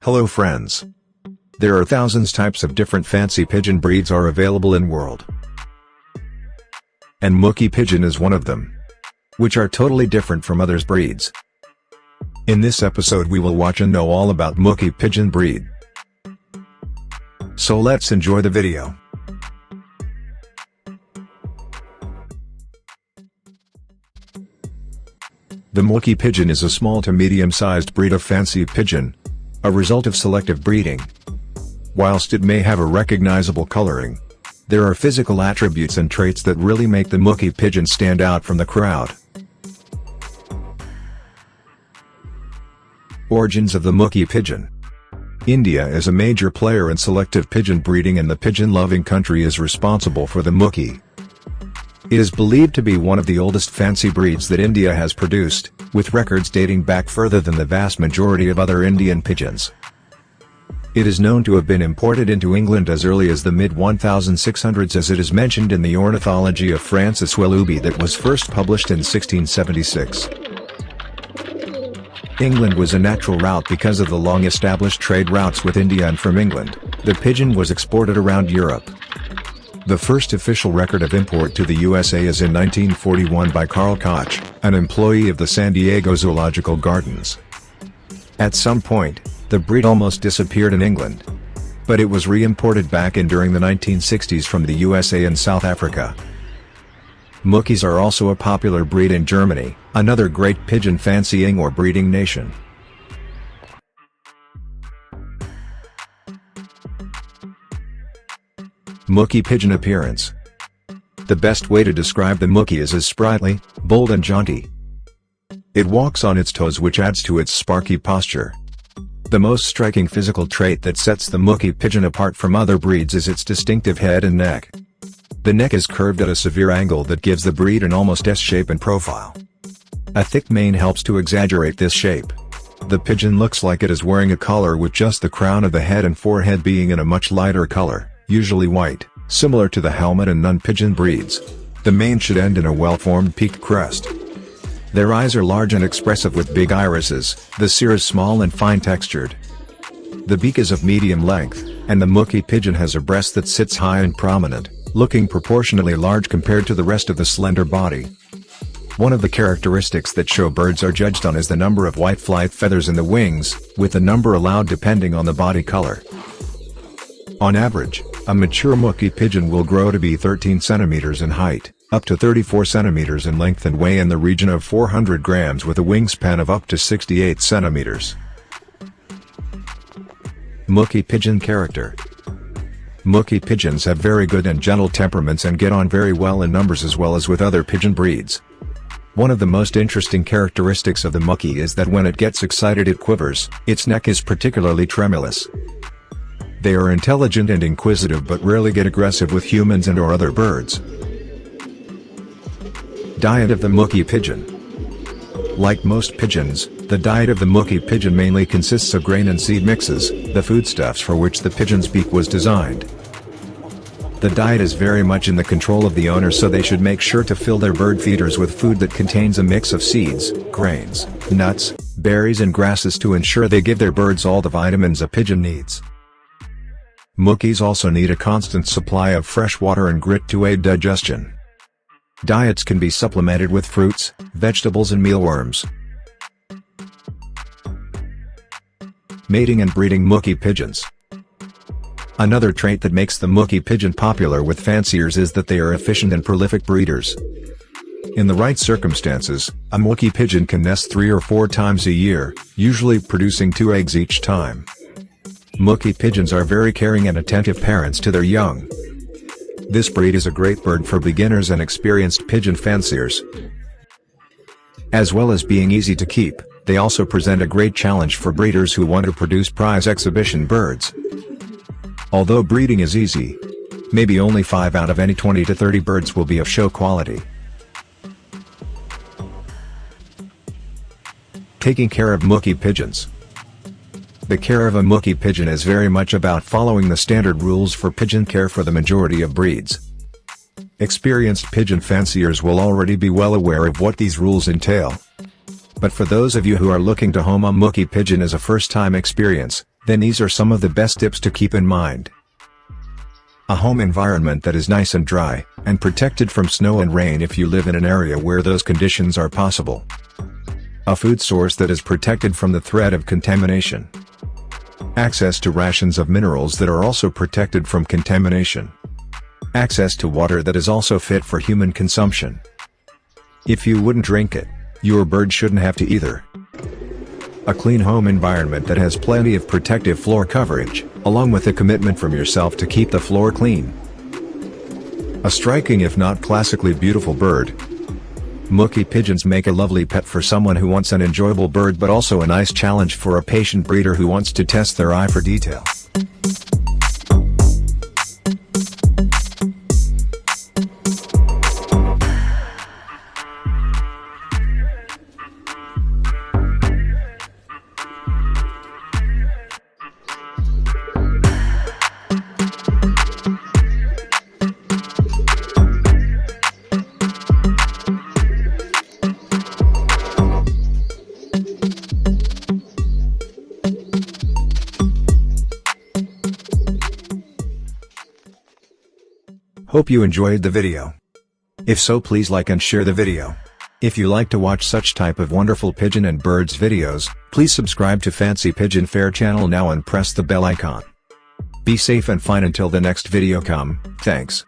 Hello friends. There are thousands types of different fancy pigeon breeds are available in world. And Mookee Pigeon is one of them. Which are totally different from others breeds. In this episode we will watch and know all about Mookee Pigeon breed. So let's enjoy the video. The Mookee Pigeon is a small to medium-sized breed of fancy pigeon, a result of selective breeding. Whilst it may have a recognizable coloring, there are physical attributes and traits that really make the Mookee Pigeon stand out from the crowd. Origins of the Mookee Pigeon. India is a major player in selective pigeon breeding, and the pigeon-loving country is responsible for the Mookee. It is believed to be one of the oldest fancy breeds that India has produced, with records dating back further than the vast majority of other Indian pigeons. It is known to have been imported into England as early as the mid-1600s, as it is mentioned in the Ornithology of Francis Willoughby that was first published in 1676. England was a natural route because of the long-established trade routes with India, and from England, the pigeon was exported around Europe. The first official record of import to the USA is in 1941 by Carl Koch, an employee of the San Diego Zoological Gardens. At some point, the breed almost disappeared in England. But it was re-imported back in during the 1960s from the USA and South Africa. Mookees are also a popular breed in Germany, another great pigeon fancying or breeding nation. Mookee Pigeon appearance. The best way to describe the Mookee is as sprightly, bold and jaunty. It walks on its toes, which adds to its sparky posture. The most striking physical trait that sets the Mookee Pigeon apart from other breeds is its distinctive head and neck. The neck is curved at a severe angle that gives the breed an almost S shape and profile. A thick mane helps to exaggerate this shape. The pigeon looks like it is wearing a collar, with just the crown of the head and forehead being in a much lighter color, usually white, similar to the helmet and non-pigeon breeds. The mane should end in a well-formed peaked crest. Their eyes are large and expressive with big irises, the cere is small and fine-textured. The beak is of medium length, and the Mookee Pigeon has a breast that sits high and prominent, looking proportionally large compared to the rest of the slender body. One of the characteristics that show birds are judged on is the number of white flight feathers in the wings, with the number allowed depending on the body color. On average, a mature Mookee Pigeon will grow to be 13 centimeters in height, up to 34 centimeters in length, and weigh in the region of 400 grams with a wingspan of up to 68 centimeters. Mookee Pigeon character. Mookee Pigeons have very good and gentle temperaments and get on very well in numbers as well as with other pigeon breeds. One of the most interesting characteristics of the Mookee is that when it gets excited it quivers. Its neck is particularly tremulous. They are intelligent and inquisitive but rarely get aggressive with humans and or other birds. Diet of the Mookee Pigeon. Like most pigeons, the diet of the Mookee Pigeon mainly consists of grain and seed mixes, the foodstuffs for which the pigeon's beak was designed. The diet is very much in the control of the owner, so they should make sure to fill their bird feeders with food that contains a mix of seeds, grains, nuts, berries and grasses to ensure they give their birds all the vitamins a pigeon needs. Mookees also need a constant supply of fresh water and grit to aid digestion. Diets can be supplemented with fruits, vegetables and mealworms. Mating and breeding Mookee Pigeons. Another trait that makes the Mookee Pigeon popular with fanciers is that they are efficient and prolific breeders. In the right circumstances, a Mookee Pigeon can nest 3 or 4 times a year, usually producing 2 eggs each time. Mookee Pigeons are very caring and attentive parents to their young. This breed is a great bird for beginners and experienced pigeon fanciers. As well as being easy to keep, they also present a great challenge for breeders who want to produce prize exhibition birds. Although breeding is easy, maybe only 5 out of any 20 to 30 birds will be of show quality. Taking care of Mookee Pigeons. The care of a Mookee Pigeon is very much about following the standard rules for pigeon care for the majority of breeds. Experienced pigeon fanciers will already be well aware of what these rules entail. But for those of you who are looking to home a Mookee Pigeon as a first-time experience, then these are some of the best tips to keep in mind. A home environment that is nice and dry, and protected from snow and rain if you live in an area where those conditions are possible. A food source that is protected from the threat of contamination. Access to rations of minerals that are also protected from contamination. Access to water that is also fit for human consumption. If you wouldn't drink it, your bird shouldn't have to either. A clean home environment that has plenty of protective floor coverage, along with a commitment from yourself to keep the floor clean. A striking if not classically beautiful bird. Mookee pigeons make a lovely pet for someone who wants an enjoyable bird but also a nice challenge for a patient breeder who wants to test their eye for detail. Hope you enjoyed the video. If so, please like and share the video. If you like to watch such type of wonderful pigeon and birds videos, please subscribe to Fancy Pigeon Fair channel now and press the bell icon. Be safe and fine until the next video come, thanks.